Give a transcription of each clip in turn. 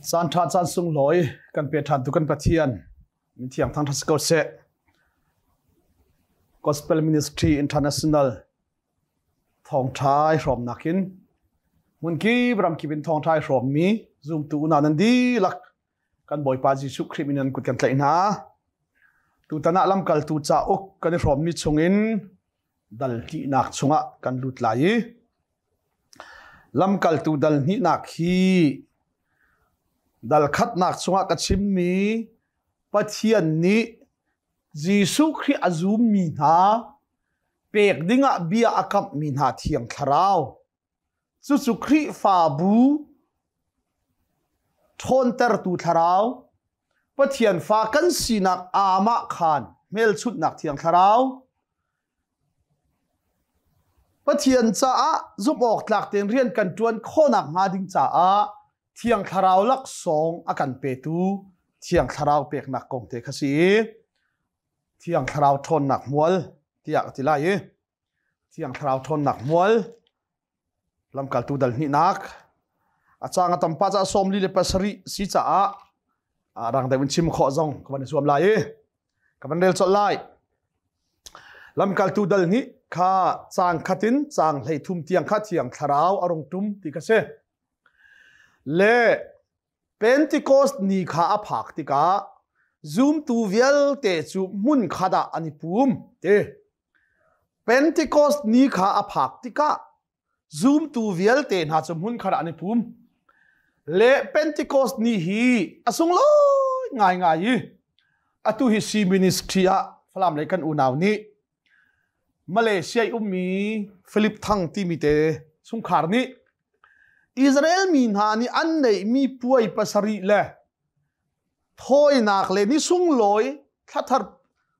สานทานสานสุงลอยกันเปียทันตุกันปะเทียนมีเที่ยงทางทัศกเสะ Gospel Ministry International ทองท้ายรอมนักินมุนกีบรำกีเป็นทองท้ายรอมมีซูมตูนานันดีลักกันบ่อยปาจิสุคริมินันกุดกันไกลนะตูตนะลำกัลตูจ่าอกกันรอมมีชงอินดัลที่นักชงะกันลุดไหลลำกัลตูดัลนี่นักฮีดัลขัดนักชงะกัดชิมมีปะเทียนนี้จิสุคริอาซูมีนาเปกดิ่งเบียอากับมีนาเทียงคราวจิคริฟาบูทนเตอร์ตูคราวปะเทียนฟ้ากันสีนักอามะขานเมลชุดนักเทียงคราวปะเทียนจ้าจุบออกหลักเตียนเรียนกันจวนโคนักมาดิ่งจ้าเทียงคราวลักสองอากันเปตูเทียงคราวเปกนักกงเตคสีเทียงคราวทนหนักมวลเทียกติไลเทียงคราวทนหนักมวลลำกัลตูดัลนี่นักอาจารย์ตั้มป้าจะสมลีเลปัสรีสีจ้ารังเดวินชิมข้อจงกับมันสวมลายกับมันเดลสลายลำกัลตูดัลนี่ข้าจางขัดินจางให้ทุ่มเทียงข้าเทียงคราวอารมณ์ทุ่มติกเสเลเป็นติโกสนี่ข้าอภักติกาซูมตูเวลเตจูมุนขาดาอันนี้ปุ่มเตเป็นติโกสนี่ข้าอภักติกาซูมตูเวลเตน่าจะมุนขาดาอันนี้ปุ่มเลเป็นติโกสนี่ฮีอสุงโลง่ายอตุฮิซีมินิสทรีอะฟลามเลกันอุนาวนี้มาเลเซียมีฟิลิปทังที่มีเตสุงขารนี้อิสราเอลมีนานี่อันไหนมีป่วยปัสรีเลยทอยนักเลยนี่สุงลอย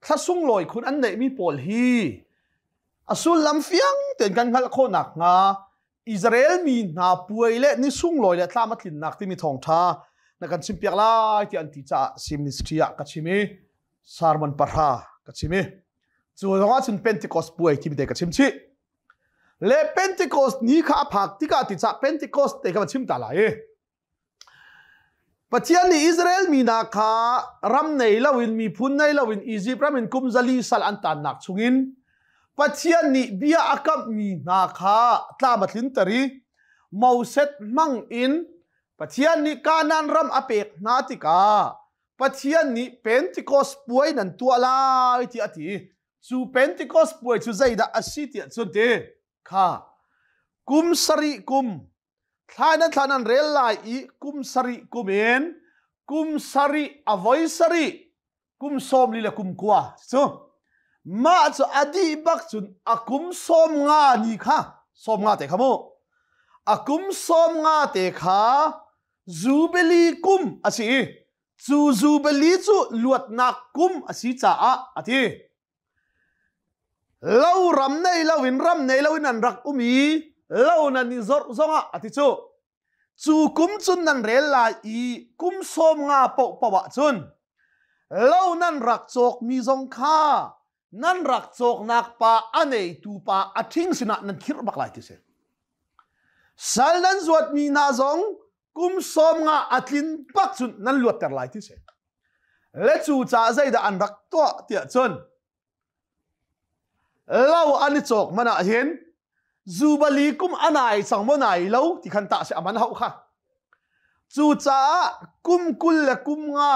ถ้าสุงลอยคุณอันไหนมีปอลฮีอสุลลำเฟียงเต็นกันกันโคนักงาอิสราเอลมีนาป่วยเลยนี่สุงลอยเลยตามมาถิ่นนักที่มีทองท้านักการสิมเปียกลายที่อันที่จะซิมนิสทรียกัชิมีซาร์มันปะรากัชิมีจู่ตรงนั้นเป็นเพนติคอสป่วยที่มีเด็กกัชิมชีเลเพนติคอสนี่ข้าพักที่กาติจะเพนติคอสเด็กกับชิมตาลายปัจจัยนี้อิสราเอลมีนาคารำในลาวินมีพุนในลาวินอียิปต์รำในกุมซาลีสัลอันตานนักชุงินปัจจัยนี้เบียอากับมีนาคาตาบัดลินตรีมาวเซตมังอินปัจจัยนี้การนันรำอเปกนาติกาปัจจัยนี้เพนติคอสป่วยนั่นตัวลายที่อธิจูเพนติคอสป่วยจูใจด่าอาศิติจุดเดข้ากุมสริกุมท่านั้นเรลไลอีกุมสริกุมเอ็นกุมสริอวัยสริกุมสมลีเลกุมกัวซูมาจะอดีบักจุนอากุมสมงานี่ค่ะสมงาเตะขโมอากุมสมงาเตะขาจูเบลีกุมอาศิจูเบลีจูลวดนักกุมอาศิจ้าอาทิเล่ารำในเล่าวินรำในเล่าวินนันรักมีเล่านันนิจรซงะอธิจูกุมจุนนันเรลาอีกุมสมงาปะวะจุนเล่านันรักโจกมีซงค่านันรักโจกนักปะอันเอตูปะอทิ้งสินะนันคิดบักไลติเสสัลนันจวดมีนาซงกุมสมงาอทินปักจุนนันลวดแต่ไลติเสและจูจ่าใจดาอันรักตัวเตียจุนเล่าอันนี้จกมันเห็นจูบลีกุมอันไหนสังมันไหนเล่าที่ขันตาเสียมันเขาค่ะจูจ้ากุมกุลและกุมงา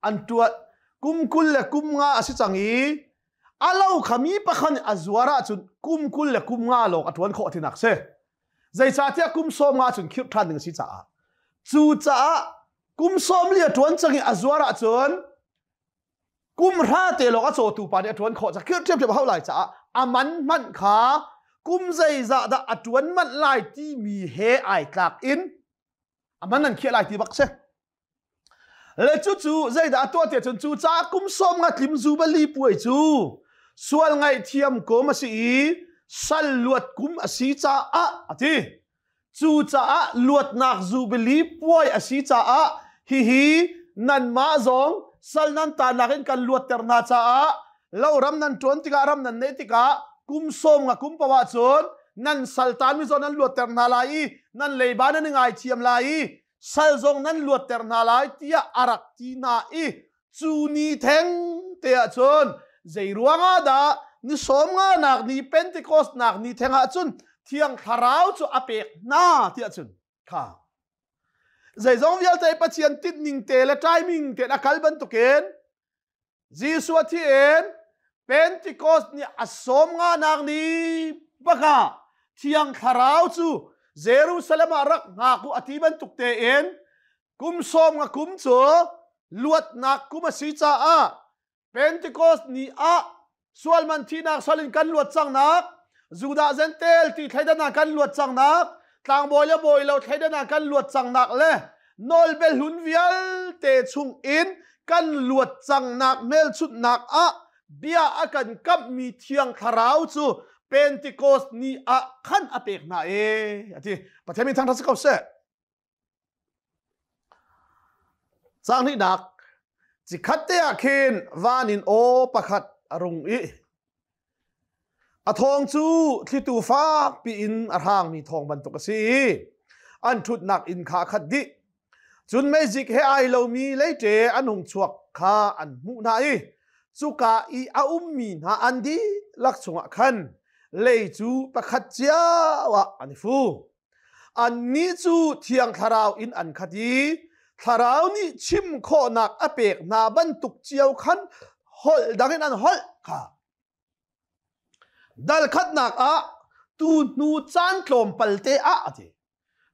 อันตัวกุมกุลและกุมงาสิจังอีอาเล่าขมีปะขันอจวาระจุนกุมกุลและกุมงาลงอัตวันโคที่นักเสใจชาติกุมสมงาจุนคิดทันหนึ่งสิจ้าจูจ้ากุมสมเลียทวนจังอีอจวาระจุนกุมราเตลกโจตูปานอตวนโคจะคิดเทียบเท่าไหร่จ้าอามันขากุมใจจะดาอตวนมันลายที่มีเฮไอกลากอินอามันนั่นเขียนลายที่บักเสและจู่ใจดาตัวเตียจนจู่จ้ากุมสมงัดลิมจูบลีป่วยจู่ส่วนไงเทียมโกมาสีสัลลวดกุมอสีจ้าอธิจู่จ้าลวดนักจูบลีป่วยอสีจ้าฮีนันมาจงสัลนันตานักอินกันลวดเตอร์นาจ้าเล่ารำนันจวนติการำนันเนติกากุมสมงะกุมปวะจนนั่นสัลตานมิจนันลวดเตอร์นาลายนั่นเลยบ้านนั่นไงเทียมลาย sal zong nan luat ter na lai tia arak ti na i chu ni theng te a chon zei ruanga da ni som nga nak ni Pentecost nak ni thenga chun thiang tharau chu apek na ti a chun kha zei zong vial te pathian tit ning te la timing te akal ban to ken jisu thi en Pentecost ni asom nga nak ni baka thiang tharau chu Jerusalem arak nga ku atiban tukte en kum som nga kum chu luat nak kum si cha a Pentecost ni a sualman thinak solin kan luat chang nak juda zentel ti thaidana kan luat chang nak tlang boile boilo thaidana kan luat chang nak le nol bel hun vial te chung in kan luat chang nak mel chut nak a bia akan kap mi thiang tharau chu Pentecost ni a khan apek na ati pathemi thang thas kau se sang ni nak chi khatte a khen wanin o pakhat arung i a thong chu thlitu fa pi in a hang mi thong ban to ka si an thut nak in kha khat di chun magic he ai lo mi leite anung chuak kha an mu na i chuka i a mi na an di lak chunga khan lei chu pakhat chia wa ani fu an ni chu thiang tharau in an khati tharau ni chim kho nak apek na ban tuk chiao khan hol dangin an hol kha dal khat nak a tu nu chan tlom palte a ati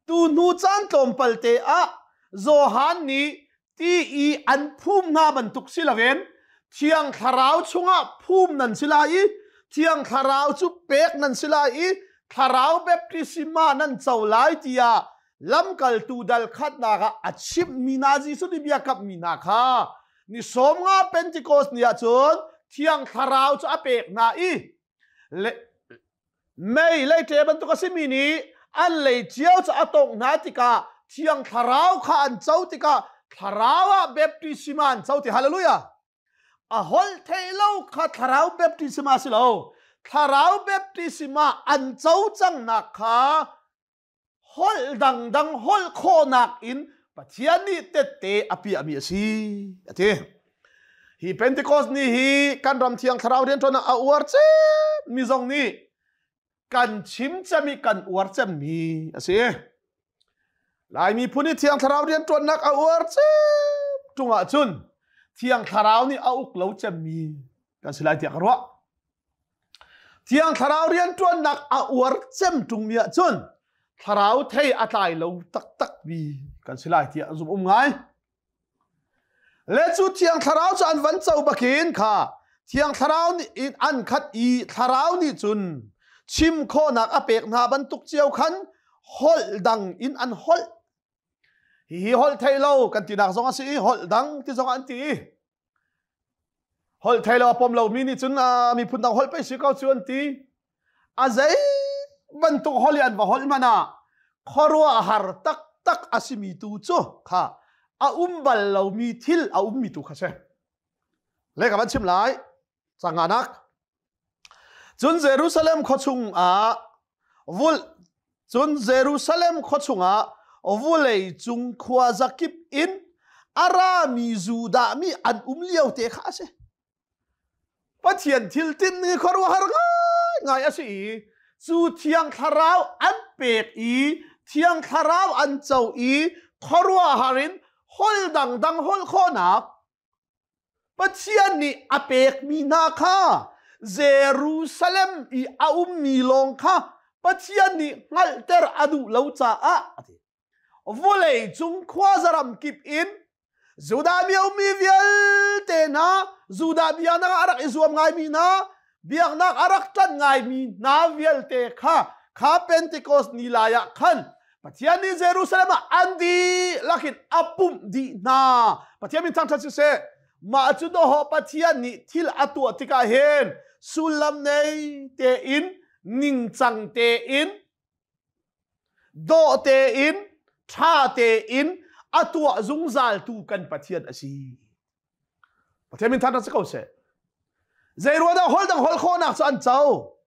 tu nu chan tlom palte a zo han ni ti i an phum na ban tuk silaven thiang tharau chunga phum nan silai thiang tharau chu pek nan silai tharau baptisma nan chaulai tia lamkal tu dal khat na ga achip minaji su ni bia kap mina kha ni som nga Pentecost ni a chon thiang tharau chu apek na i le mei le te ban to ka simi ni an le chiao cha atong na tika thiang tharau kha an chau tika tharawa baptisma an chau ti hallelujah a hol thailo kha tharau baptisma silo tharau baptisma an chau chang na kha hol dang hol kho nak in pathian ni te api ami si ate hi Pentecost ni hi kan ram thiang tharau rian tona a uar che mi zong ni kan chim chami kan uar chem mi ase lai mi phuni thiang tharau rian ton nak a uar che tunga chun thiang tharau ni a uk lo chem mi kan silai tia karwa thiang tharau rian ton nak a uar chem tung mi chun tharau thei atlai lo tak bi kan silai tia zum ngai le chu thiang tharau chu an van chau bakin kha thiang tharau ni in an khat i tharau ni chun chim kho nak apek na ban tuk chiao khan hol dang in an hol hi hol thailo kan ti nak zonga si hol dang ti zonga an ti hol thailo pom lo mi ni chun mi phun dang hol pe si kau chu an ti a zai ban tuk holian wa hol mana khorwa har tak asimi tu chu kha a bal lo mi thil a mi tu kha se le ka ban chim lai changanak chun Jerusalem khochung a vul chun Jerusalem khochunga vulei chung khwa zakip in arami juda mi an liau te kha se pathian thil tin ni khorwa har ngai asi chu thiang tharau an pek i thiang tharau an chau i khorwa harin hol dang hol khona pathian ni apek mi na kha Jerusalem i mi long kha pathian ni ngalter adu lo cha a ati volei chung khwa zaram kip in juda mi vial te na juda bia na arak izuam ngai mi na biak nak arak tan ngai mi na vial te kha Pentecost ni laya khan pathian ni Jerusalem andi lakin apum di na pathian min thang tha se ma chu do ho pathian ni thil atu tika hen sulam nei te in ning chang te in do te in tha te in atua zungzal tu kan pathian asi pathian min thang tha se zairwa da hol dang hol khona chu an chau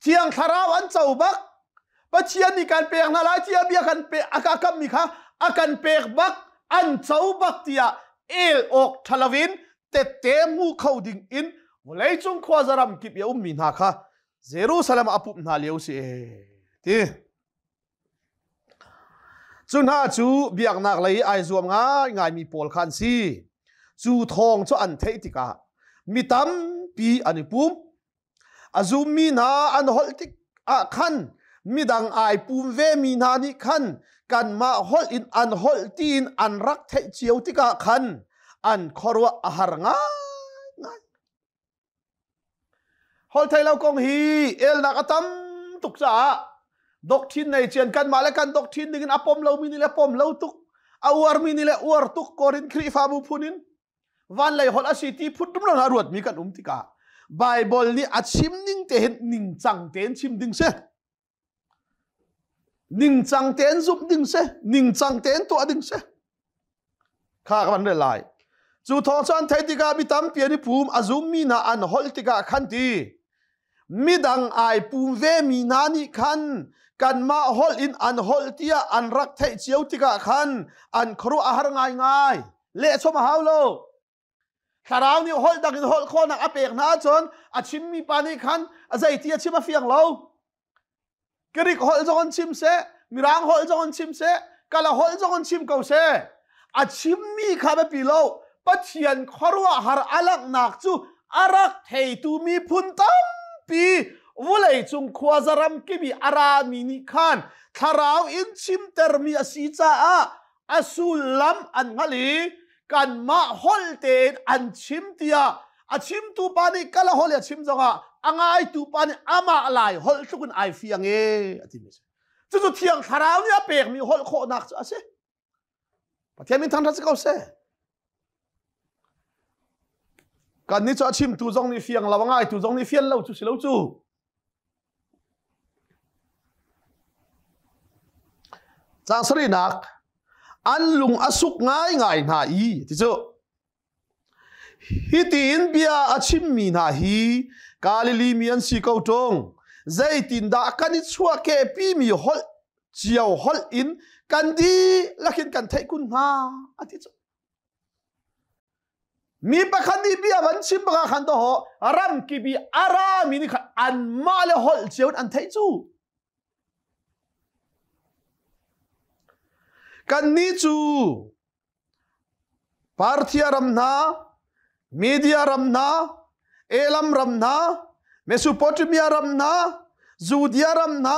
thiang tharau an chau bak pathian ni kan pek na lai tia bia kan pe aka kam mi kha akan pek bak an chau bak tia el ok thalawin te mu khoding in volei chung khwa zaram kip ya min ha kha Jerusalem apup na leu si ti chun ha chu biak nak lai ai zuam ngai mi pol khan si chu thong chu an thei tika mitam pi ani pum azum mi na an hol tik a khan midang ai pum ve mi na ni khan kan ma hol in an hol tin an rak thei chiu tika khan an khorwa ahar ngai hol thei lau kong hi el nak atam tuk cha doctrine nei chen kan ma le kan doctrine dingin apom lo mi ni le pom lo tuk awar mi ni le war tuk korin khri fa bu phunin van lai hol asiti phut dum lo na ruat mi kan tika bible ni achim ning te hen ning chang ten chim ding se ning chang ten zup ding se ning chang ten to ding se kha kan le lai chu tho chan thai tika mi tam pi ni pum azum mi na an hol tika khan ti midang ai pum ve mi na ni khan kan ma hol in an hol tia an rak thai chiu tika khan an khru ahar ngai le choma haulo kharau ni hol dak in hol khona apek na chon achim mi pani khan azai tia chima fiang lo kerik hol jon chim se mirang hol jon chim se kala hol jon chim ko se achim mi kha be pi lo pathian khorwa har alak nak chu arak thei tu mi phun tam pi volei chung khwa zaram ki bi arami ni khan tharau in chim termi asi cha a asulam an ngali kan ma hol ten an chim tia achim tu pani kala hol ya chim zonga angai tu pani ama lai hol sukun ai fiang e ati me chu chu thiang tharau ni a pek mi hol kho nak cha ase pathian min thang tha ka se kan ni cha chim tu zong ni fiang lawangai tu zong ni fian lo chu si lo chu chang sri nak an lung asuk ngai na i ti chu hitin bia achim mi na hi kalili mian si ko tong zaitin da kan chua ke pi mi hol chiao hol in kan di lakin kan thai kun ha ati chu mi pakhan ni bia ban chim ba khan to ho ram ki bi ara mi ni khan an ma le hol chiao an thai chu kan ni chu parthia ramna media ramna elam ramna mesopotamia ramna judea ramna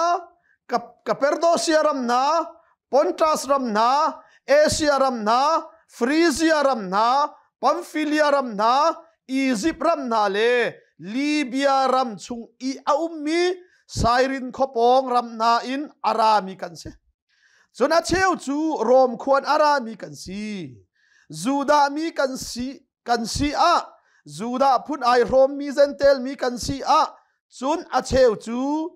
cappadocia ramna pontus ramna asia ramna phrygia ramna pamphylia ramna egypt ramna le libya ram chung I aummi Cyrene khopong ramna in arami kan se chona cheu chu rom khwan arami kan si juda mi kan si a juda phun ai rom mi zentel mi kan si a chun a cheu chu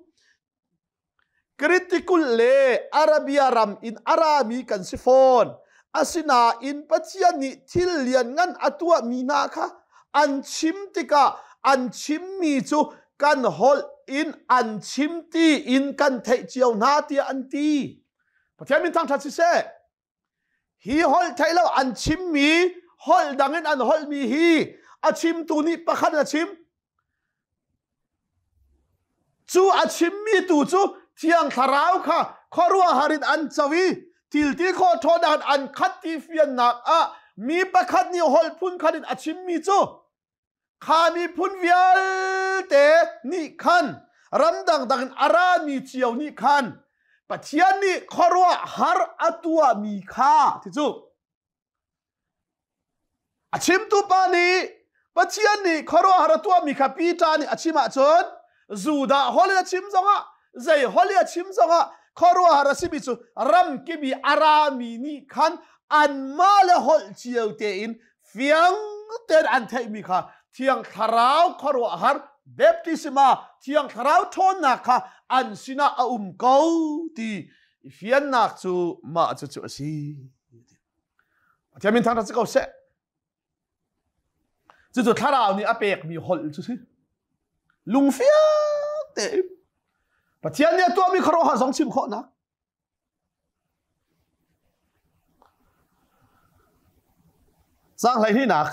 critical le arabia ram in arami kan si phone asina in pachiani thil lian ngan atua mina kha an chim tika an chim mi chu kan hol in an chim ti in kan thei chiao na ti an ti pathian min thang tha chi se hi hol thailo an chim mi hol dangin an hol mi hi achim tu ni pakhan achim chu achim mi tu chu thiang tharau kha khorwa harin an chawi tilti kho thodan an khatti fian nak a mi pakhat ni hol phun khanin achim mi chu kha mi phun vial te ni khan ramdang dangin arami chiao ni khan pathian ni khorwa har atua mi kha ti chu achim tu pani pathian ni khorwa har atua mi kha pi ta ni achima chon juda hol achim zonga zai hol achim zonga khorwa har asibi chu ram ki bi arami ni khan an male hol chiau te in fiang ten an thai mi kha thiang tharau khorwa har baptisma thiang tharau thon na kha an sina a ko ti fian nak chu ma chu chu si thiamin thang ta ko se chu chu tharau ni apek mi hol chu si lung fia te pathian ni to mi khro ha song chim kho na sang lai ni nak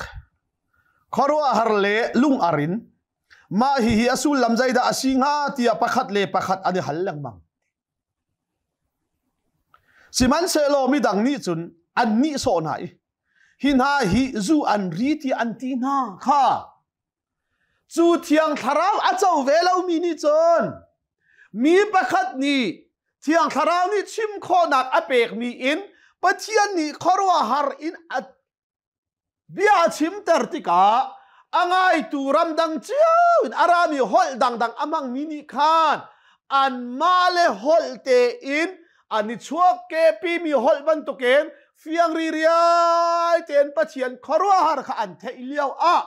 khorwa harle lung arin ma hi asul lamzai da asinga tia pakhat le pakhat ani hallang mang siman selo mi dang ni chun an ni so nai hin ha hi zu an ri ti an ti na kha chu thiang tharau a chau velo mi ni chon mi pakhat ni thiang tharau ni chim kho nak a pek mi in pathian ni khorwa har in at bia chim tertika angai turam dang chiu in arami hol dang amang mini khan an male holte in ani chuak ke pi mi hol ban to ken fiang ri riai ten pathian khorwa har kha an the iliao a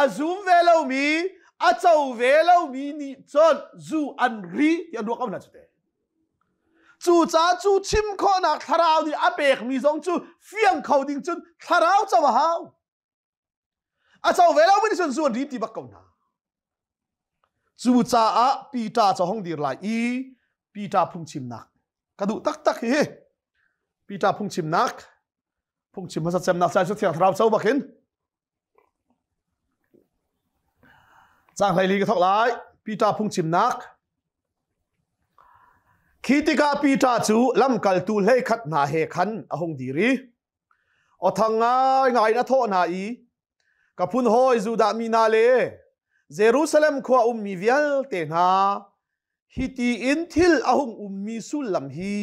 azum velo mi a chau velo mi ni chon zu an ri ya do kam na chute chu cha chu chim kho nak tharau ni apek mi zong chu fiang khau ding chun tharau chaw hau a chau velo mi chun zu an ri ti bak kaw na chu cha a pi ta cha hong dir lai i pi ta phung chim nak kadu tak tak hi pi ta phung chim nak phung chim ma sa chem nak sai chu thiang tharau chaw bakin sang lai li ka thok lai pi ta phung chim nak khitika pi ta chu lam kal tu hlei khat na he khan a hong diri o thanga ngai na tho na i ka phun hoi zu da mi na le Jerusalem khwa mi vial te na hiti in thil a hong mi sul lam hi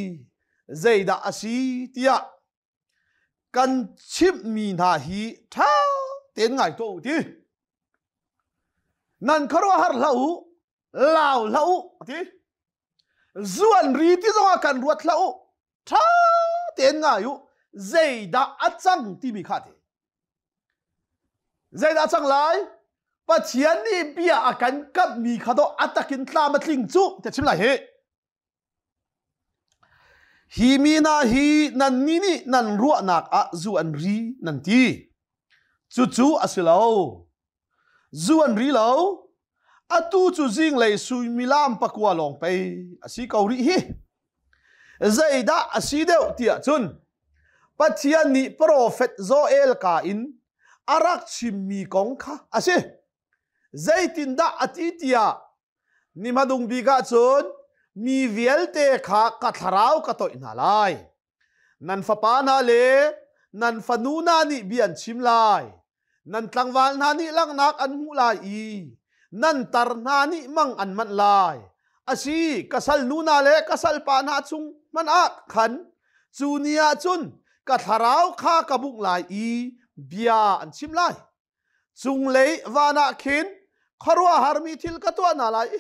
zeida asi tia kan chip mi na hi tha ten ngai to ti nan kharo har lau ti zuan ri ti zonga kan ruat lau tha ten nga yu zeida achang ti mi kha te zeida achang lai pathian ni bia akan kap mi kha do atakin tla ma tling chu te chim lai he hi mi na hi nan ni ni nan ruwa nak a zuan ri nan ti chu asilo zuan ri lo atu chu jing lei sui milam pakwa long pe asi kauri hi zaida asi deu tia chun pathian ni prophet Joel ka in arak chimmi kong kha ase zaitin da atitia ni madung biga chun mi vielte kha ka tharau ka to inalai nan fapa na le nan fanuna ni bian chimlai nan tlangwal na ni lang nak an hu lai i nan tar na ni mang an man lai asi kasal nuna le kasal pa na chung man a khan chunia chun ka tharau kha ka buk lai i bia an chim lai chung lei wana khin kharwa harmi thil ka to na lai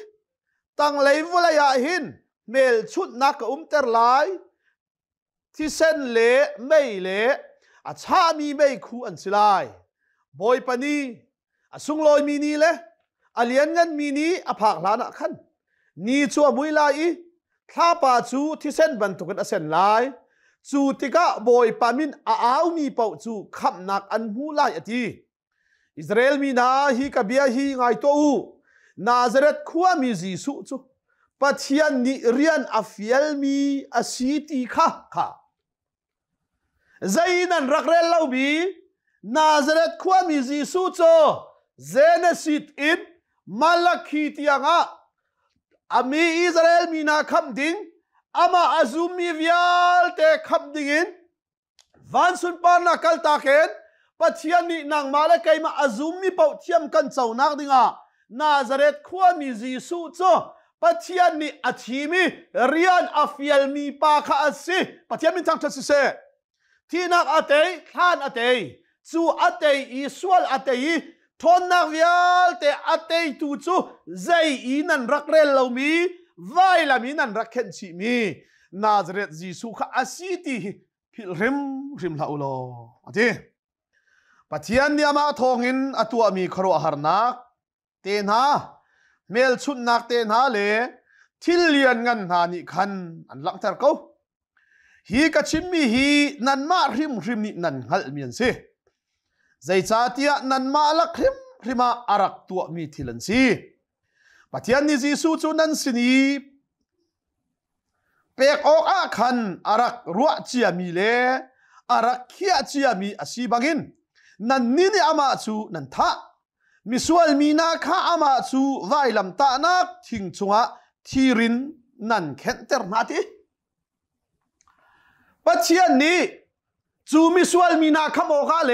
tang lei volaya hin mel chut na ka ter lai thi sen le mei le a cha mi mei khu an silai boy pani asung loi mi ni le alian ngan mi ni aphak lana khan ni chu mui lai tha pa chu thi sen ban tu kan asen lai chu tika boy pamin a au mi pau chu kham nak an hu lai ati Israel mi na hi ka bia hi ngai to u Nazareth khuwa mi Jisu chu pathian ni rian afial mi asiti kha zainan rakrel lau bi Nazareth khuwa mi Jisu cho Genesis in Malachi tianga ami Israel mi na kham ding ama azum mi vial te kham ding in van sun par na kal ta ken pathian ni nang mala kai ma azum mi pau thiam kan chau nak dinga Nazareth khuwa mi Jisu cho pathian ni athimi rian afial mi pa kha asi pathian min thang thasi se thinak atei khan atei chu atei iswal atei thon nak vial te atei tu chu zai inan rakrel lo mi vai la mi nan rakhen chi mi Nazareth Jisu kha asiti phil rim la ulo ati pathian ni ama thongin atua mi kharo harnak te na mel chut nak te na le thilian ngan na ni khan an lang tar ko hi ka chimmi hi nan ma rim ni nan hal mian se zai cha tia nan ma la rima arak tua mi thilan si pathian ni Jisu chu nan sini pek ok a khan arak ruwa chia mi le arak khia chia mi asi bangin นันนี่อามาจูนันทะมิสวลมีนาข้าอามาจูไว้ลำตานักทิ้งชัวทีรินนันเข็นเตอร์นาทีปัจเจียนนี้จูมิสวลมีนาข้าโมกาเล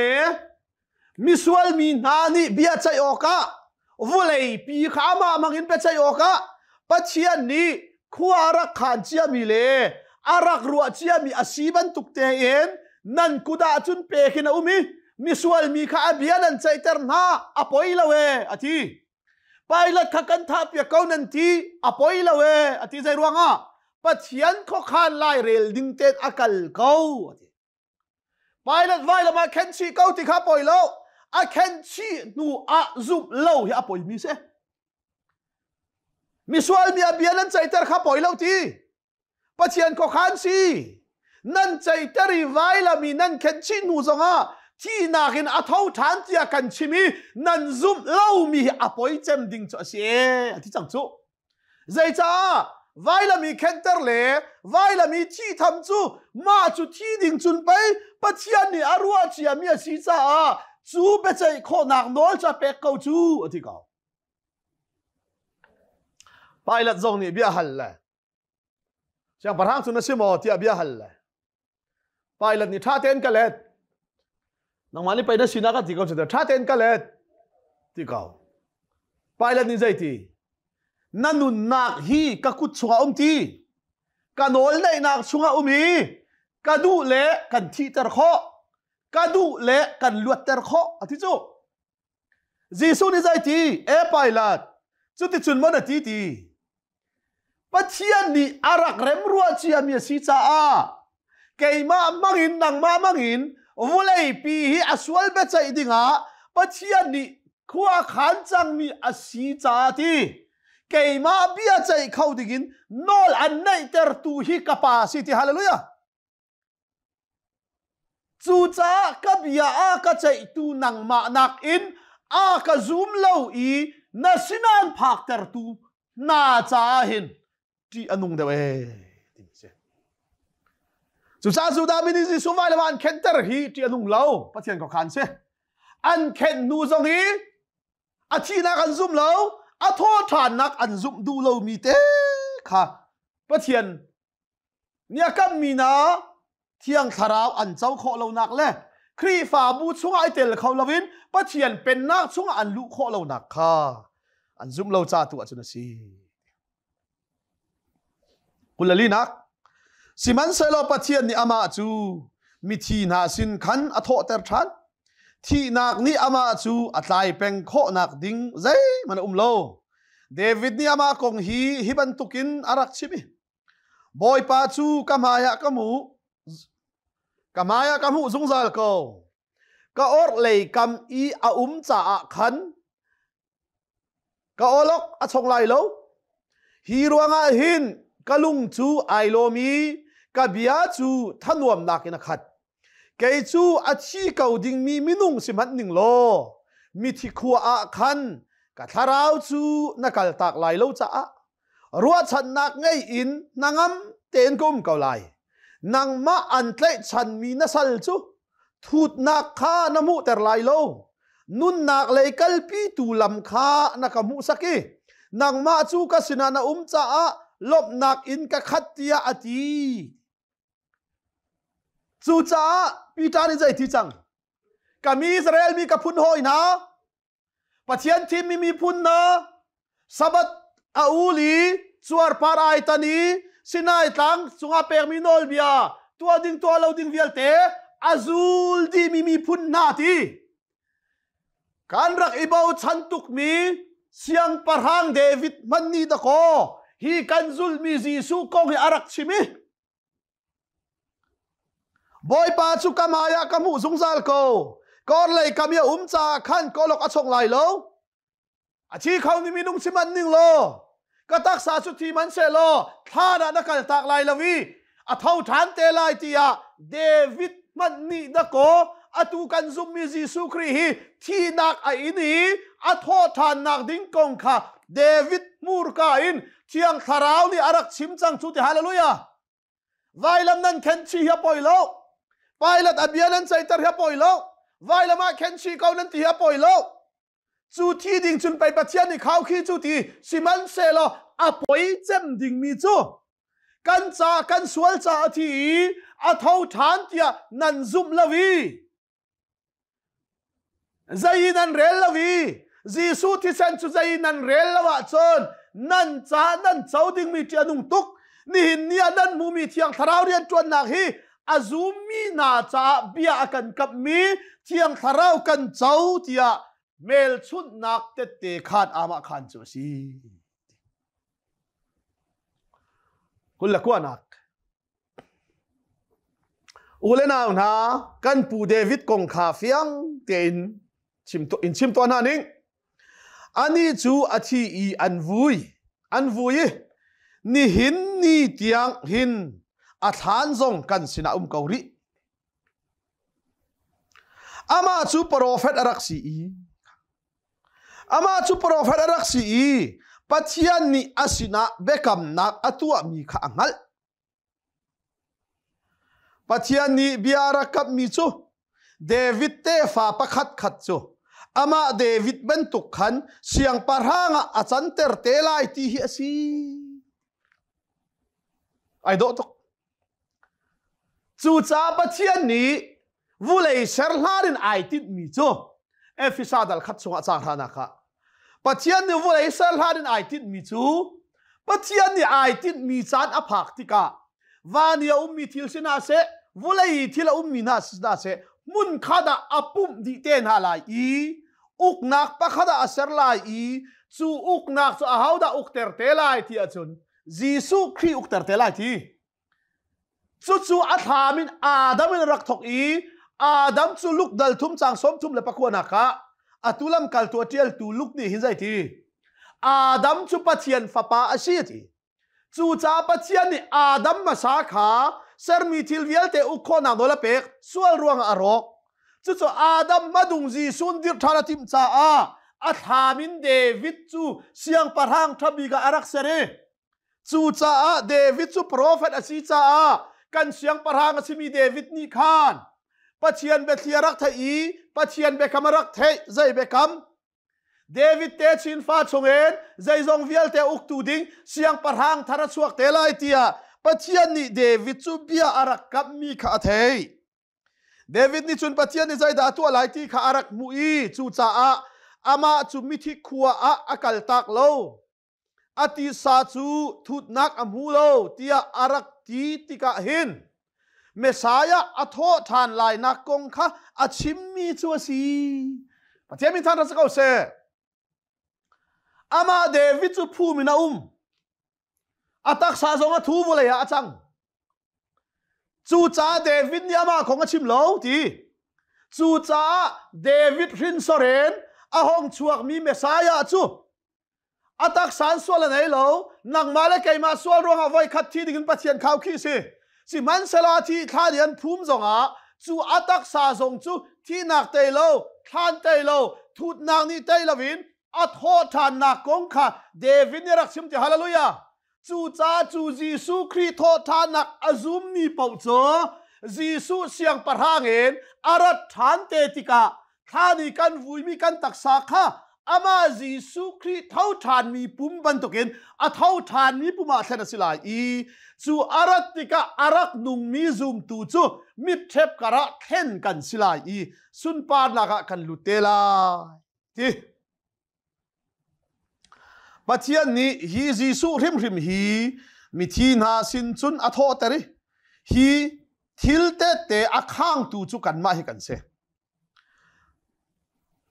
มิสวลมีนานี่เบียใจโอกาวุเลยปีข้ามามังอินเปใจโอกาปัจเจียนนี้ขัวรักขานเจียมีเลอารักรัวเจียมีอาชีบันตุกเตเอ็นนันกุดาจุนเปกินาอุมิมิสวลมีข้าเบียนันใจเตอร์นาอปอยละเวอทีไปละทักันทับเปียกเอานันทีอปอยละเวอทีใจรวงอ่ะปัจเจียนข้อขานไล่เรลดิงเตนอากาศเขาไปละไว้ละมาเข็นชีเขาที่ข้าปอยแล้วอาเข็นชีนูอาซุบเล่าให้อปอยมีเสมิสวลมีอาเบียนันใจเตอร์ข้าปอยแล้วทีปัจเจียนข้อขานชีนั่นใจเตอร์ไว้ละมีนั่นเข็นชีนูซงอ่ะที่นากินอัฐาวฐานที่กันชิมีนั่นซุบเล่ามีอปอยเจมดิ่งจ่อเสียที่จังจูใจจ้าไว้ละมีเข็นเตอร์เล่ไว้ละมีที่ทำจูมาจูที่ดิ่งจุนไปปัจเจียนนี่อารัวเชียมีสีจ้าจูเปใจโคนักโนลจะเปกเขาจูที่เขาไปละจงนี่เบียหัลเลยเสียงประธานสุนทรมอที่เบียหัลเลยไปละนี่ท่าเต้นกันเลยน้องมันนี่ไปนั่งชินักที่เขาจะท่าเต้นกันเลยที่เขาไปละนี่ใจที่นั่นนุนนักฮีกักุดชัวทีกันโอลในนักชัวมีกันดูเละกันที่เตอร์ข้อกันดูเละกันลวดเตอร์ข้ออธิจูจีซูนี่ใจที่ไปละจุดที่จุนมันที่ปัจเจียนนี่อารักเร็มรัวเชียมีสีจ้าเกยมามังอินนังมามังอินวุเลยปีฮีอสวลเบใจดิ่งอ่ะปัจเจียนนี่ขัวขันจังมีอาสีจ้าที่เกยมาเบียใจเขาดิ่งนอลอันไหนเตอร์ตูฮีคาปาซิตี้ฮาเลลูยาจูจ้ากับเบียอากาใจตูนังมานักอินอากาซูมเล่าอีนัสินันพักเตอร์ตูน่าจ้าหินที่อนุงเดเวสุดท้ายสุดามินิสิสุวรรณวันเข็นเตอร์ฮีที่อนุงเล่าปะเทียนก็ขันเสอันเข็นนูซงฮีอาทีนักอันซุ่มเล่าอาโทษฐานนักอันซุ่มดูเล่ามีเตค่ะปะเทียนเนี่ยก็มีนะเที่ยงคาราวอันเจ้าโคเล่านักเลยครีฝาบูช่วงไอเตลเขาลาวินปะเทียนเป็นนักช่วงอันลุโคเล่านักค่ะอันซุ่มเล่าจ่าตัวจุนสีกุลลีนักสิมันเซโลปะเทียนนี่อามาจูมิทีนาสินขันอโทเตอร์ชันที่นักนี่อามาจูอัตไลเป็นโคนักดิ่งใจมันโลเดวิดนี่อามาคงฮิบันตุกินอารักชิบิบอยปาจูกามายะกามูซุงซาลโกก็อร์เลยกำอีอาจ่าขันก็อลกอชงไลโลฮีรวงอาหินกะลุงจูไอโลมีกะเบียจูทนวมนักนักขัดเกยจูอาชีเก่าดิ่งมีมินุงสิมันหนึ่งโลมีที่ขัวอาคันกะทาราวจูนักลตากไลโลจ้ารัวฉันนักไงอินนางมเต็นกุมเก่าไลนางมาอันเตะฉันมีนัสัลจูทูดนักข้านมุเตอร์ไลโลนุนนักเลยกัลปีตูลำข้านักมุสกีนางมาจูกสินานาจ้าลบนักอินกับขัดเตียอตีจูจ้าปีตานี่ใจที่จังกับมีอิสราเอลมีกับพุนหอยนะปะเทียนทีมมีพุนนะสับอาอูลีสวรปารายตานีสินายตังสุงาเปรมิโนลเบียตัวดิ่งตัวเราดิ่งเวียลเตอาซูลดีมีพุนนาทีการรักอิบาวชันตุกมีเสียงประหังเดวิดมันนี่ตะโกฮีกันซุลมีจีสุกงฮิอารักชิมิบอยปาสุกามายะกามูซุงซาลโกก็เลยกามีจ่าขันก็ลกอชงไลโลอาชีเขานี่มีนุ่งชิมันนิ่งโลก็ตักษาสุทีมันเซโลท่านักตากไลลวีอาเท่าฐานเตลัยตียเดวิดมันนี่ตะโกอาตูกันซุมมีจีสุครีฮีที่นักไอนี้อาโทษฐานนักดิ้งกงค่ะเดวิดมูร์กาอินเชียงคาราวนี่อารักชิมจังชุดฮาเลลูยาไวลำนั้นเข็นชีฮะปอยโลไปละอเบียนันใจตร์ฮะปอยโล vai lama khen chi kau nan ti ha poi lo chu thi ding chun pai pathian ni khau khi chu ti siman se lo a poi chem ding mi chu kan cha kan sual cha thi a thau than tia nan zum lawi zai nan rel lawi jisu thi san chu zai nan rel lawa chon nan cha nan chau ding mi ti anung tuk ni hin ni anan mu mi thiang tharau rian tuan nak hi azumi na cha bia akan kap mi thiang tharau kan chau tia mel chut nak te te khat ama khan chu si kulakwa nak ulena na kan pu David kong kha fiang ten chim to na ning ani chu athi I an vui ni hin ni tiang hin a than zong kan sina kauri ama chu prophet araksi ama chu prophet araksi pathian ni asina bekam nak atua mi kha angal pathian ni biara kap mi chu David te fa pakhat khat chu ama David bentuk khan siang parhanga achan ter te lai ti hi asi ai do tok chu cha pathian ni vulei ser hladin ai tit mi chu efisadal khat chunga cha thana kha pathian ni vulei ser hladin ai tit mi chu pathian ni ai tit mi chan aphak tika vania mi thil sina se vulei thila mi na sina se mun khada apum di ten halai uknak pakhada aser lai chu uknak chu ahauda ukter te lai ti achun jisu khri ukter te lai ti chu athamin adamin rak thok adam chu luk dal thum chang som thum le pakwana kha atulam kal to tial tu luk ni hinjai ti adam chu pathian fapa asi ti chu cha pathian ni adam ma sa kha ser mi thil vial te ukhona dola pek sual ruang arok chu adam madung ji sun dir thana tim cha athamin David chu siang parhang thabi ga arak sere chu cha David chu prophet asi cha kan siang parhang asimi David ni khan pathian be thiarak thai pathian be kamarak thai zai be kam David te chin fa chongen zai zong vial te uk tu ding siang parhang thara chuak te lai tia pathian ni David chu bia arak kap mi kha thei David ni chun pathian ni zai da tu lai ti kha arak mu chu cha ama chu mi thi khuwa akal tak lo ati sa chu thut nak amu lo tia arak ti tika hin Messiah atho than lai nak kong kha achim mi chu si pathian min than ra sakau se ama David chu phu mina atak sa zonga thu vole ya achang chu cha David ni ama khong achim lo ti chu cha David rin soren ahong chuak mi Messiah chu atak san swal nei lo nang male kai ma swal ro ha voi khat thi ding pathian khau khi si man sala thi thadian phum zonga chu atak sa zong chu thi nak te lo than te lo thut nang ni te lovin atho than nak kong kha David ni rak sim ti hallelujah chu cha chu Jisu Christ tho than nak azum ni pau cho Jisu siang parhangin arat than te tika thani kan vui mi kan taksa kha ama Jisu Christ thau than mi pum ban token a thau than mi puma thana silai chu arat tika arak nung mi zum tu chu mit thep kara khen kan silai sun pa laka kan lutela ti pathian ni hi Jisu rim hi mi thi na sin chun atho tari hi thil te akhang tu chu kan ma hi kan se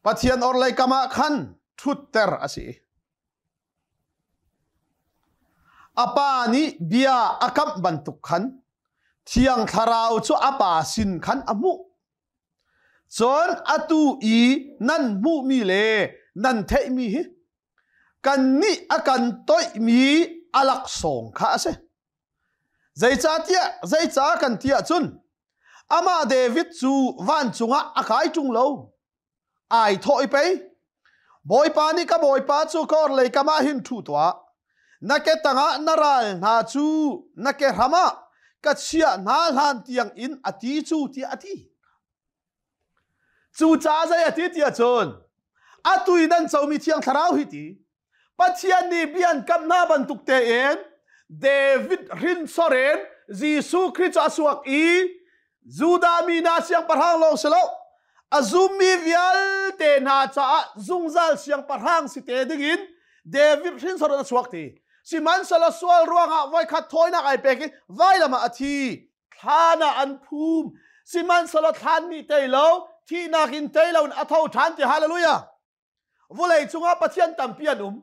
pathian or lai kama khan thutter asi apa ni bia akam bantuk khan thiang tharau chu apa sin khan amu chon atu nan mu mi le nan thei mi hi kan ni akan toy mi alak song kha ase zai cha kan tia chun ama David chu van chunga akai chung lo ai thoi pe boy pa ni ka boy pa chu kor le kama hin thu twa na ke tanga naral na chu na ke rama ka chia na han tiang in ati chu ti ati จูจ้าใจอาทิตย์ชนอาตุยนั้นเจ้ามีเทียงทราวหิตีปัจจัยนี้เบียนกับนาบันทุกเตเอนเดวิดรินซอเรนยิสุคริสต์อสวกอีจูดามีนาเสียงปะหังลงเสลาอาซุมีวิลเตนาจ้าซุงซัลเสียงปะหังสิเตดิกินเดวิดรินซอเรนอสวกตีสิมันสละสวลรวงอ่ะไว้ขัดถอยนักไอเป็กไว้ละมาอาทีทานาอันภูมิสิมันสละทานมีเตยโลที่นักอินเตยโลอัฐาวทานที่ฮาเลลูยาวุเลยจุงอาปัจจัยตัมเปียนุม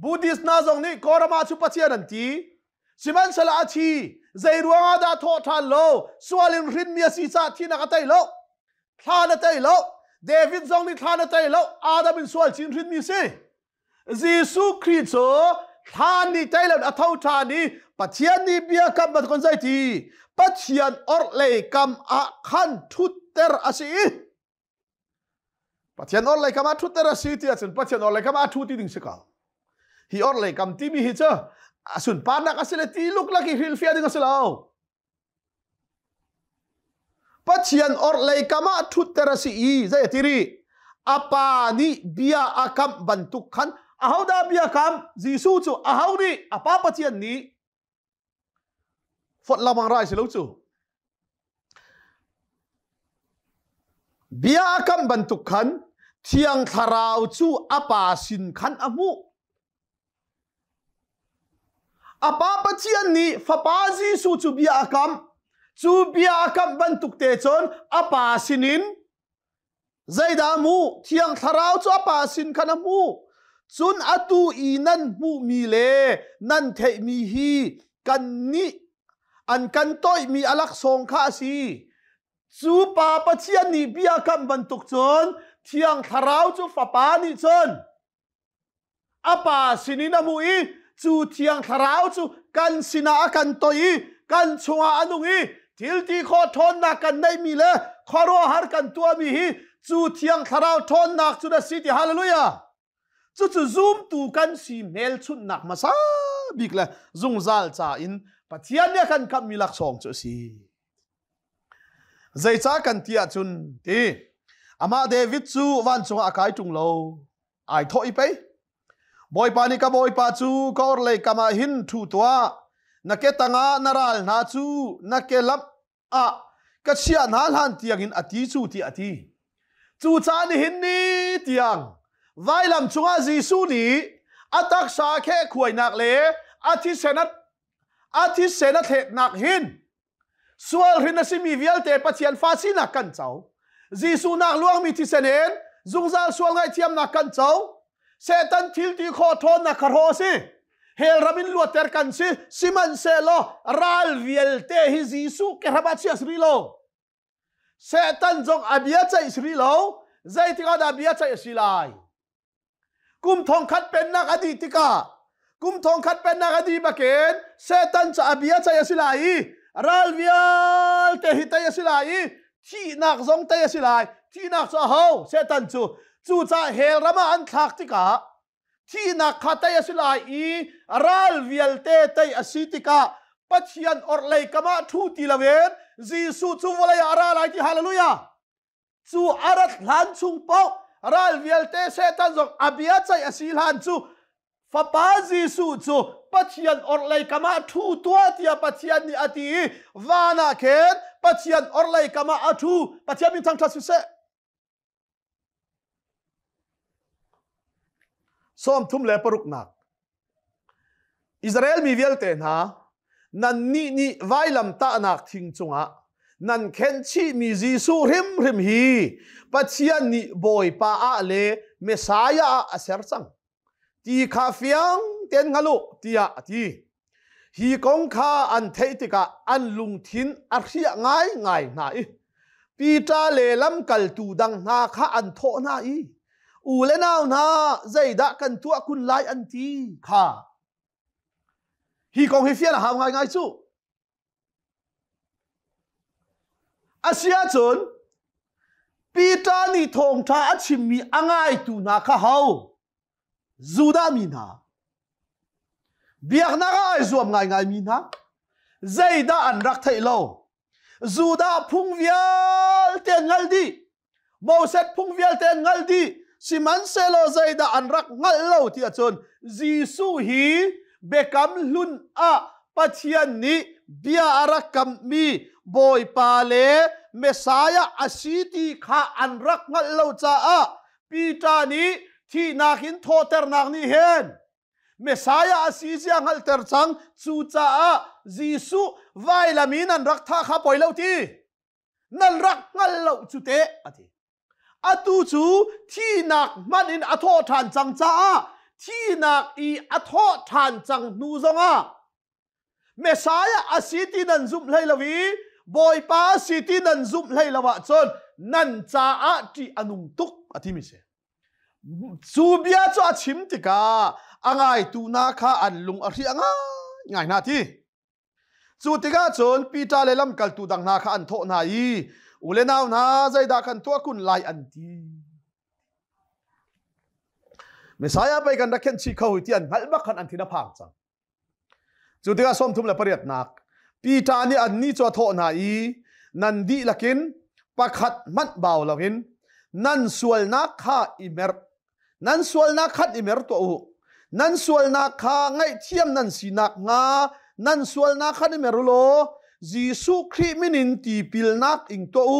บูดิสนาจงนี้กอรามาชุปัจจัยนันทีสิมันสละอาทีใจรวงอาดาทอทานโลสวลินรินมีสีสัที่นักเตยโลทานเตยโลเดวิดจงนี้ทานเตยโลอาดาบินสวลจินรินมีสียิสุคริสต์ทานนี่ใจแล้วอัฐาวทานนี่ปัจจัยนี้เบียกับบัดคนใจทีปัจจัยอร์เลกัมอาขันทุตเตอร์อาศีปัจจัยอร์เลกัมอาทุตเตอร์อาศีที่อาศัยปัจจัยอร์เลกัมอาทุติดิ่งสิกาฮีอร์เลกัมที่มีฮิจ้าอาศัยปานักอาศัยตีลุกลักฮิลฟิอาดิ่งอาศัยเราปัจจัยอร์เลกัมอาทุตเตอร์อาศีใจที่รีอาปานีเบียอาคัมบรรทุกขันอาหูดาบิยคัมยิสุจูอาหูนี่อาปาปัจจัยนี้ฟดลามังไรสิลูกจูบิยาคัมบรรทุกขันเทียงทาราวจูอาปาสินขันอามูอาปาปัจจัยนี้ฟาปายิสุจูบิยาคัมจูบิยาคัมบรรทุกเตจนอาปาสินินใจดามูเทียงทาราวจูอาปาสินขันอามูจุนอตูอีนันมูมีเลนันเทมีฮีกันนี้อันกันต้อยมีอลักษงข้าสีจูปาปัจจัยนี้เบียกับบรรทุกจนเทียงทาราวจูฟ้าปานิจนอาปาสินินามุอีจูเทียงทาราวจูกันสินากันต้อยกันชงอานุงีทิลตีขอทนนักกันได้มีเลขอรอหากันตัวมีฮีจูเทียงทาราวทนนักจูดสิติฮาเลลูยาจู่ซูมตูกันสีเมลชุดหนักมาซาบิกเลยซุงซัลจ่าอินปัจจัยเนี่ยกันกับมีหลักสองจุดสี่ใจจ้ากันที่จุนที่อามาเดวิดจูวันจงอากาศจุงโลไอทอยไปบอยปานิกาบอยปาจูก็เลยกามาหินทูตัวนักเกตังานารัลนาจูนักเกลับกัจเชียนาลันที่ยังหินอธิจูที่อธิจูจานี่หินนี่ที่ยังไว้ลำจงอาจีสูนีอัตักษาแค่ขวยนักเลอาทิเสนัดเหตุนักหินส่วนหินสิมีวิลเตปัจจัยฟ้าสินักกันเจ้าจีสูนักลวงมีที่เสนนจุงซาส่วนไงเทียมนักกันเจ้าเซตันทิลตีขอทนนักคารโฮสิเฮลรามินลวดเตอร์กันสิมันเซโลรัลวิลเตฮิจีสูเกราบัตเชียสริโลเซตันจงอาเบียใจสริโลใจที่เขาอาเบียใจสิไลกุมทองคัดเป็นนักอดีติกากุมทองคัดเป็นนักอดีตเกณฑ์เซตันจะอาบียใจสิไลรัลวิลเตหิตยสิไลที่นักจงเตยสิไลที่นักจะเฮาเซตันจูจะเฮลรามาอันทักติกาที่นักขัดเตยสิไลรัลวิลเตเตยสิติกาปัจจัยอร์เลยกามาทูติลาเวนจีสูจูวลายอาราไลที่ฮาเลลูยาจูอารัตลันชุงเป้ารัลวิลเตเซตันจงอาบียใจสิลันจูฟ้าปาจีสูจูปัจจัยอร์เลยกามาทูตัวที่ปัจจัยนี้อดีวานาเคนปัจจัยอร์เลยกามาทูปัจจัยมีทางทัศน์เสซ้อมทุ่มเล่ปรุกนักอิสราเอลมีวิลเตนะนันนี่ไว้ลำตานักทิ้งจงอ่ะนันเข็นชีมีจีสูริมฮีปัจจัยนี้บอยป้าเลเมสายาอาเซอร์ซังที่ข้าฟียงเตียนฮัลโหลที่ฮีกงข้าอันเทติกาอันลุงทินอาเรียง่ายน่ะปีตาเลลำกัลตูดังนาข้าอันโทน่ะอูเลนาวนาใจดักกันตัวคุณไลอันที่ข้าฮีกงฮีเฟียนหามง่ายสู้อาเซียจนปีตานี่ทงท้าชิมมีอ่างตูนาข้าเฮาจูดามีนาเบียกนักไอ้จวมง่ายมีนาใจดาอันรักไทยโลจูดาพุ่งเวียลเตียนงัลดี โมเสสพุ่งเวียลเตนงัลดีสิมันเซโลใจดาอันรักงัลเล่าที่อาจารย์จีซูฮีเบกัมลุนอาปัจจัยนี้เบียอารักกัมมีบอยปาเลเมสายาอาศิติข้าอันรักงัลเล่าจ้าปีตานี้ที่นักหินโทเตอร์นักนี้เห็นเมสายาอาศิติงัลเตอร์จังจูจ้าจีซูไวลามีนันรักท่าข้าปอยเล่าที่นันรักงัลเล่าจุเตะอธิอตูจูที่นักมันอินอโทษทานจังจ้าที่นักอีอโทษทานจังนูซงะเมสายาอาศิตินันซุมไลลาวีบอยปาสิตินันซุมไลลาวะจนนันจ้าที่อนุงตุกอธิมิเสจูเบียจ้าชิมติกาอ่างไอตูนาคาอันลุงอริอ่างง่ายนาทีจูติกาจนปีตาเลลัมกัลตูดังนาคาอันโทนาอีอุเลนาวนาใจดากันตัวคุณลายอันทีเมสายาไปกันรักเข็นชีเขาหิตีอันหัลบักขันอันที่น่าพังจังจุดที่ก็สมทุมและประเดียดนักปีตานี่อันนี้จะโทษนายนันดีลักินปักขัดมัดเบาลักินนันส่วนนักข้าอิเมร์นันส่วนนักขัดอิเมร์ตัวนันส่วนนักข้าไงเทียมนันสีนักงานันส่วนนักขัดอิเมรุโลจีสุคริมินินตีปิลนักอิงตัว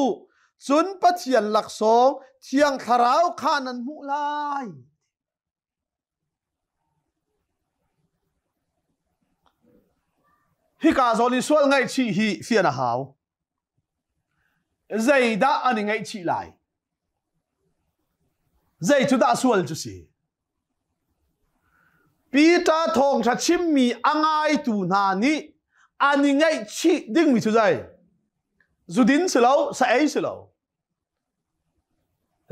จุนปัจจัยหลักสองเทียงขราวข้านันมุลายฮิกาโซลิสวลไงชีฮีเฟียนะฮาวใจดาอันไงชีไลใจจุดาสวลจุสีปีตาทองชัดชิมมีอ่างไอตูนานี้อันไงชีดิ้งมีจุใจจุดินสิเราใส่สิเรา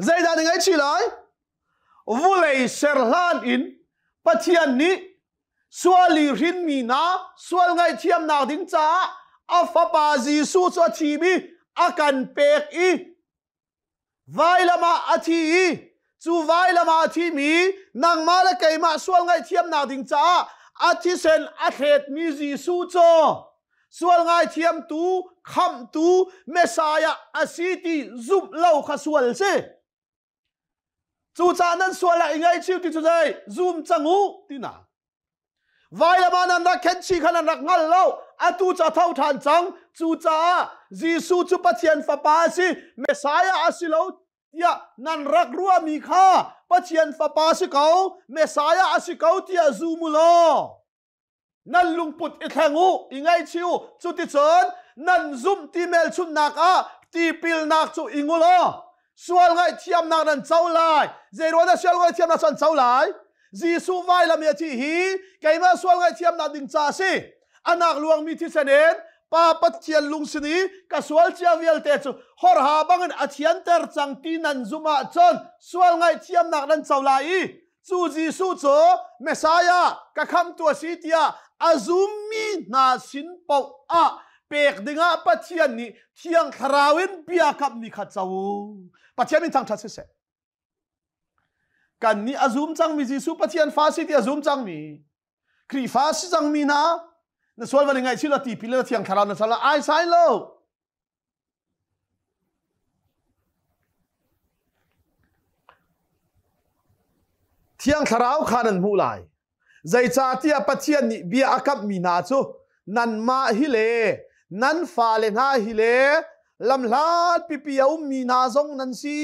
ใจดาอันไงชีไลวุเลยเซอร์ลานอินปัจจัยนี้สวลีรินมีนาสวลไงเทียมนาดิงจ้าอัฟปาจีสูสวทีบีอากันเปกอีไวลามาอาทีจูไวลามาอาทีมีนางมาละไกมาสวลไงเทียมนาดิงจ้าอาทิเซนอาเทตมีจีสูโจสวลไงเทียมตูคำตูเมสายาอาศิติซุบเล่าขสวลเซจูจานั้นสวลละไงชิวติจุใจซุมจังหูตินาไวลามานันรักเข็นชีขนาดรักงัลเล่าอตูจะเท่าทานจังจูจ้าจีสูจุปัจเจียนฟ้าปาสิเมสายาอาศิโลยะนันรักรัวมีค่าปัจเจียนฟ้าปาสิเขาเมสายาอาศิเขาที่อาซูมุโลนันลุงปุดอิแทงูอิงไงชิวจุติเชิญนันซุมตีเมลชุนนักตีปิลนักจูอิงูโลสวลไงเทียมนักนันเจ้าลายเจรวันสวลไงเทียมนักชนเจ้าลายจีสูไวลามีที่ฮีไกมาสวลไงเทียมนักดิงจ้าสิอันนักลวงมีที่เสนนป้าปัจเจียนลุงสนีกับสวลเจียวิลเตจูฮอร์ฮาบังอันอาเทียนเตอร์จังตีนันซุมาจนสวลไงเทียมนักนันเจ้าลายจูจีสูโจเมสายากับคำตัวสิทยาอาซุมมีนาสินปาวเปกดิงาปัจเจียนนี้เทียงคราวินเบียกับนิขัดเจ้าปัจเจียนมีทางชัดเสร็จกันนี้อาซุมจังมีจีสูปัจเจียนฟ้าสิทยาซุมจังมีครีฟ้าสิจังมีนะนั่นส่วนวันยังไงชิลตีพิเลเทียงคาราวนั่นสละไอไซโลเทียงคาราวขานันมูลายใจจ่าที่ปัจเจียนนี้เบียกับมีนาจูนันมาฮิเลนันฟาเลนาฮิเลลำลาดปิปิยามีนาซงนันซี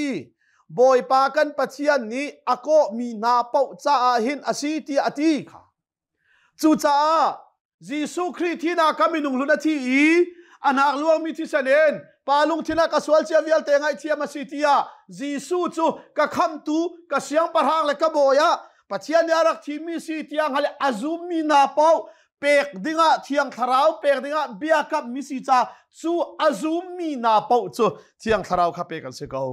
บอยปากันปัจเจียนนี้อโกมีนาเป้าจ่าหินอาศิติอติค่ะจูจ่าจีสุคริที่นักมินุงลุนทีอันนักลวงมีที่เสนนปาลุงที่นักสวลเชียวิลเตงไอเทียมาสิติยาจีสุจูกับคำตูกับเสียงปะหางและกับโบยะปัจเจียนยารักที่มีสิติยาฮัลอาซุมมีนาเป้าเปกดิงะเทียงคาราวเปกดิงะเบียกับมิสิจ่าจูอาซุมมีนาเป้าจูเทียงคาราวขับเปกันเสกเอา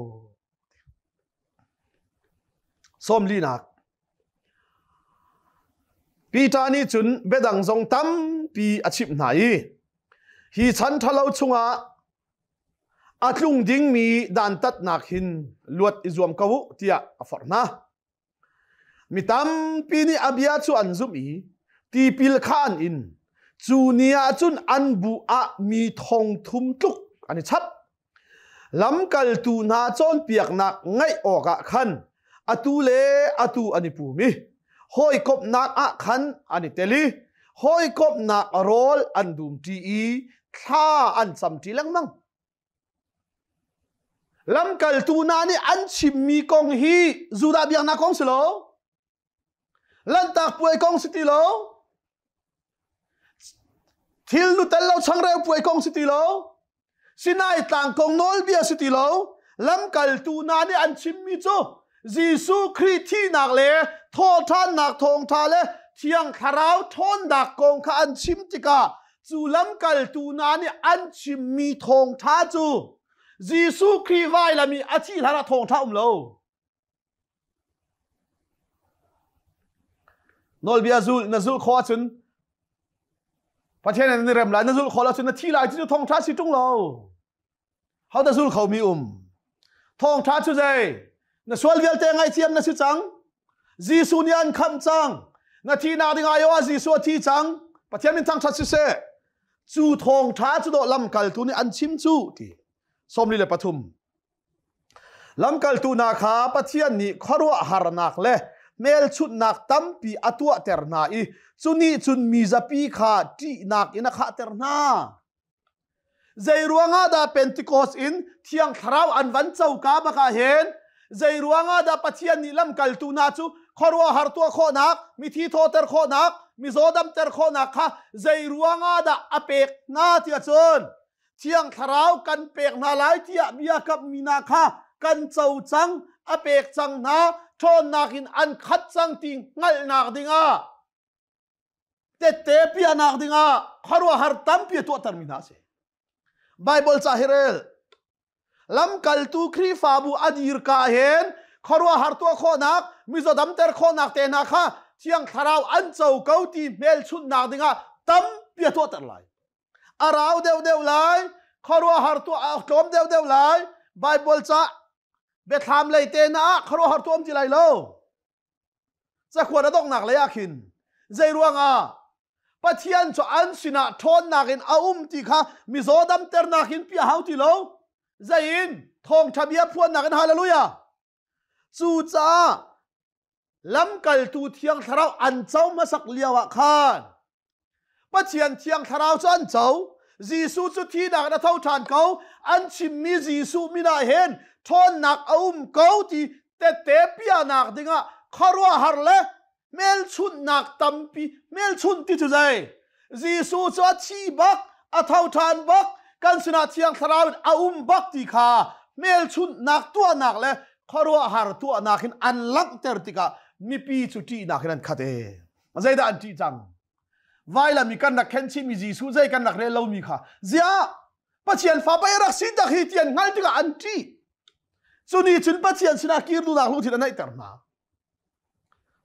สมลีนักปีตานี้จุนเบดังทรงตั้มปีอาชีพไหนฮีฉันทะเลาชงอาลุงดิ้งมีดันตัดนักหินลวดอิจวมเขาเตียอฟอร์นามีตั้มปีนี้อาเบียจูอันซุมีตีปิลขานอินจูเนียจุนอันบุอามีทองทุ่มตุกอันนี้ชัด ลำกัลตูนาจอนเปียกนักไงออกะขันอตูเลอตูอันนี้ปูมีหอยกบนักอะขันอันนี้เตลีหอยกบนักโรลอันดุมทีอีท่าอันสัมทีลังมังลำกัลตูนานี่อันชิมมีกองฮีจูดาเบียงนักกองสิโลลันตักป่วยกองสิติโลทิลลุเตลเราช่างเร็วป่วยกองสิติโลสินายต่างกองโนลเบียสิติโลลำกัลตูนานี่อันชิมมีจูยิสุคริสที่นักเลโทษท่านนักทงทาเลเที่ยงคาราวทนดักกองข้าอันชิมติกาจูลำกัลตูนานี่อันชิมมีทงท่าจูยิสุคริสไว้ละมีอาชีพละทงท่าโลนอลเบียซูลนซูลขอจนประเทศนั้นเริ่มหลายนซูลขอแล้วจนที่หลายที่ทงท่าสิจุงโลเขานซูลเขามีทงท่าชุดใจนสวลเวลเตงไอเทียมนสิจังจีสุนียนคำจังนาทีนาดิงายว่าจีสุที่จังปะเทียมินจังชัดสิเสจูทงท้าจุดลำกัลตูนี่อันชิมจูที่สมลีเลปทุมลำกัลตูนาคาปะเทียนนี่ขรัวหารนักเลเมลชุดนักตั้มปีอตัวเตอร์นาอีจุนี่จุนมีจะปีขาที่นักอินักขาเตอร์นาใจรวงอาดาเป็นติโกสอินเที่ยงคราวอันวันเจ้ากาบกาเห็นใจรวงอาดาปะเทียนนี่ลำกัลตูนาจูขรัวหารตัวโคนักมีที่โทเตอร์โคนักมีโซดัมเตอร์โคนักค่ะใจรวงอาดาอเปกนาเทียจนเที่ยงคราวกันเปกนาหลายเทียเบียกับมีนาค่ะกันเจ้าจังอเปกจังนาทนนักินอันขัดจังติงงัลนักดิงาเตเตปียนักดิงาขรัวหารตั้มปีตัวเตอร์มินาเซไบเบิลซาฮิเรลลำกัลตูครีฟาบูอดีรกาเห็นขรัวหารตัวโคนักมิโซดัมเตอร์โคนักเตนักค่ะเที่ยงคราวอันเจ้าเกาตีเมลชุนนักดิงาตั้มปีตัวเตอร์ไลอาราวเดวเดวไลขรัวหารตัวกลมเดวเดวไลไบเบิลซาเบทามเลยเตนะขรัวหารตัวมจิไลโลจะควรจะต้องหนักเลยอาคินใจรวงปะเทียนจะอันสินะทนนักินอาติค่ะมิโซดัมเตอร์นักินปีหาวติโลใจอินทองทะเบียพวนนักินฮาเลลูยาจูจ้าลำกัลตูเทียงทาราวอันเจ้ามาสักเลียวะคานปะเทียนเทียงทาราวจันเจ้าจีสูจุดที่นักนะเท่าทานเขาอันชิมมีจีสูมินาเห็นทนนักเขาที่เตเตปียนักดิงะขรัวหารเลเมลชุนนักตัมปีเมลชุนที่จุใจจีสูจะชีบักอาเท่าทานบักกันสนาเทียงทาราวบักที่ขาเมลชุนนักตัวนักเลขรัวหารตัวนักินอันลักเตอร์ติกามีปีจุดที่นักนั้นขัดมันใจด่านที่จังไว้ละมีกันนักเข็นชิมีจีสูใจกันนักเรลามีค่ะเสียปัจเจียนฟ้าไปรักสินดักฮิตยันงั้นติกาอันที่สุนีจุนปัจเจียนสนากีร์ดูนักลูกที่นั่นไอเตอร์นา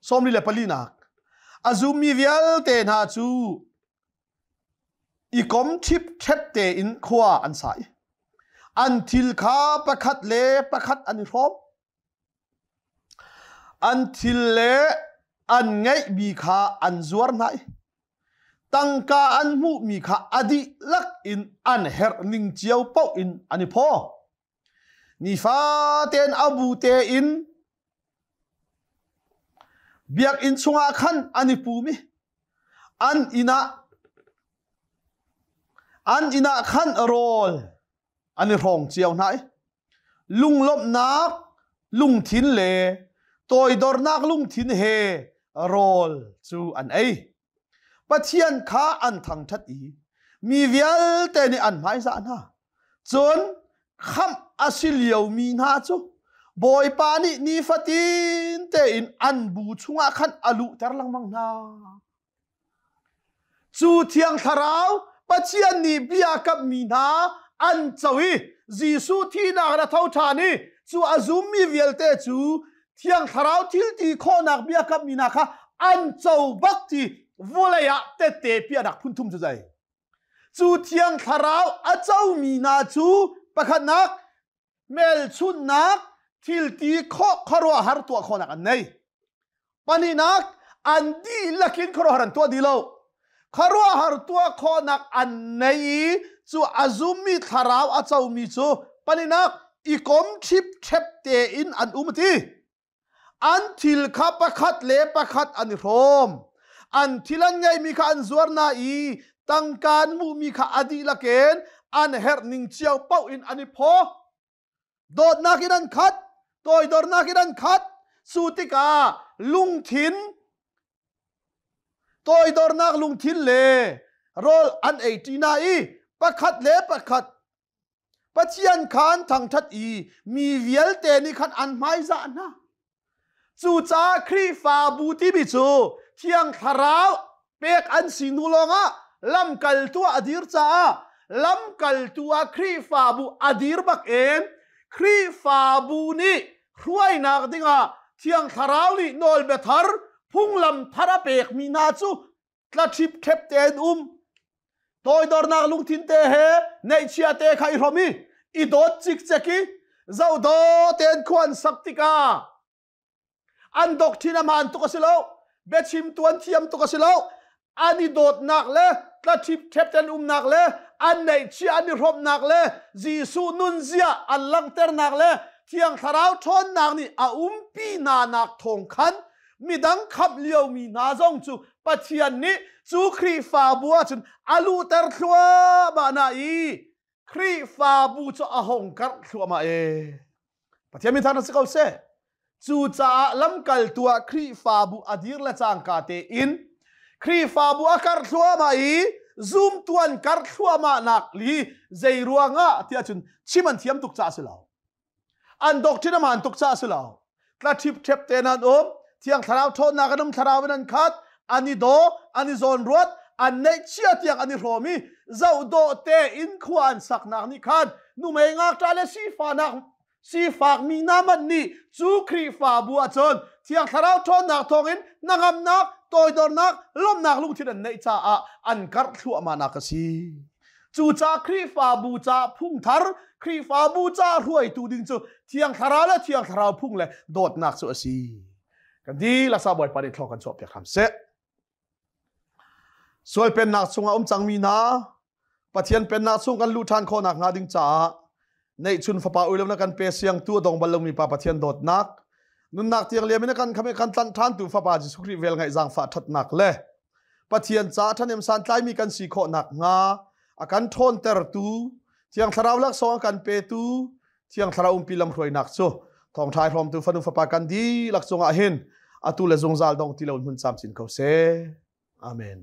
สมลีเลปลีนักอาซูมีเวลเตนาจูอีกอมทิปเทปเตอินขวาอันใสอันทิลขาประคัดเล่ประคัดอันนี้พร้อมอันทิลเล่อันไงมีขาอันจวร์ไหนตั้งกาอันมูมีขาอดีลักอินอันเฮร์นิงเจียวเป้าอินอันนี้พอนี่ฟ้าเตนอาบูเตอินเบียกอินชงอาคันอันนี้ปูมิอันอินาคันโรลอันนี้รองเจียวไหนลุงลบนักลุงทิ้นเลตัวดอร์นักลุงทิ้นเฮโรลจูอันเอปัจเจียนขาอันทางทัดอีมีเวลเตนี่อันไม่สะนะจนคำอาศิลียวมีนาจูบอยปานี่ฟัตินเตอินอันบูชงอาคันอลุเตอร์ลังมังนาจูเทียงทาราวปัจเจียนนี่เบียกับมีนาอันเจ้าฮีจีสูที่นักระเท่าทานี่จูอาซุมมีเวลเตจูเทียงทาราวทิลตีโคนักเบียกับมีนาค่ะอันเจ้าบักที่วัลยะเตเตปียนักพุ่นทุ่มจุใจจูเทียงทาราวอาเจ้ามีนาจูประคันนักเมลชุนนักทิลตีขรัวหารตัวโคนักอันนี้ปานีนักอันดีลักินขรัวหารตัวดีโลขรัวหารตัวโคนักอันนี้จูอาซุมมีทาราวอาเจ้ามีจู ปนินักอีกมทิปเทปเตอินอันอุมตีอันทิลขับประคัดเลประคัดอันโรมอันทิลันไงมีข้าอันจวรนาอีตั้งการมูมีข้าอดีละเกนอันเฮร์นิงเชียวเป้าอินอันนี้พอโดดนักอินันขัดโดยโดดนักอินันขัดสุติกาลุงทินโดยโดดนักลุงทินเลโรลอันเอตีนาอีประคัดเลประคัดปัจเจียนขานทางทัดอีมีเวียลเตนี่ขันอันไม่จะนะจู่จ้าครีฟาบูติบิจูเที่ยงคาราวเป็กอันสินุลงะลำกัลตัวอดีรจ้าลำกัลตัวครีฟาบูอดีรบักเอ็นครีฟาบูนี่รวยนักดิงะเที่ยงคาราวนี่นอลเบทาร์พุ่งลำทาราเป็กมีนาจูกระชิบเทปเตนโดยดอร์นักลุงทินเตเฮในเชียเตไครมีอีโดดจิกเจกิเจ้าโดเตนควนสักติกาอันดอกทินามันตุกสิโลเบชิมตวนเทียมตุกสิโลอันนี้โดดนักเลยกระชิบเทปเตนนักเลยอันในเชียอันนี้รบนักเลยจีซูนุนเซียอันลังเตอร์นักเลยเที่ยงคาราวทนนักนี่ปีนานักทงคันมีดังขับเลี้ยวมีนาจงจูปัจเจียนนี้จูครีฟาบัวจนอาลูเตอร์ทัวมานาอีครีฟาบูจะอาหงกัดทัวมาปัจเจียนมีทางนั้นสิเขาเสจูจะลำกัลตัวครีฟาบูอดีรและจางกาเตอินครีฟาบัวกัดทัวมาซูมตัวนกัดทัวมานักลีใจรัวงะที่อาจจะชิมันเทียมตุกจ้าสิลาวอันดอกที่น้ำมันตุกจ้าสิลาวกระทิบเทปเตนันเที่ยงคาราวทนนักน้ำคาราวนันคัดอันนี้โดอันนี้โซนรถอันนี้เชียเที่ยงอันนี้โรมีเจ้าโดเตอินขวานสักนักนี่คันนุ่มเองอักตาเลสีฟ้านักสีฟ้ามีน้ำมันนี่จูครีฟ้าบัวจนเที่ยงคาราวทนนักทองอินนักนักโตยโดนนักล้มนักลุงที่นั่นในจ่าอันกัดขัวมานักสีจูจ่าครีฟ้าบูจ่าพุ่งทาร์ครีฟ้าบูจ่ารวยตูดิงจูเที่ยงคาราวและเที่ยงคาราวพุ่งเลยโดดนักสุดสีกันดีลักษณะบ่อยปฏิทอกันชอบอยากทำเสร็จส่วนเป็นนักสงฆ์จังมีนาปะเทียนเป็นนักสงฆ์กันลูทานโคนักงาดิงจ่าในชุนฟ้าป่าอุลมนักกันเปเสียงตัวดงบอลลงมีปะปะเทียนโดดนักนุนนักเตียงเลียมินักกันขมิกันทันทานตัวฟ้าป่าจิสุครีเวลไงจางฟ้าทัดนักเล่ปะเทียนจ่าท่านเอ็มสันใจมีกันสีโคนักงาอาการทนเตอร์ตูเทียงทาราวลักสงกันเปตูเทียงทาราวปีลำรวยนักโซทองทายพร้อมตัวฟันฟ้าป่ากันดีลักสงอาเห็นอาตุเลจงซาลดงที่เราหุ่นสามสินเขาเซอาเมน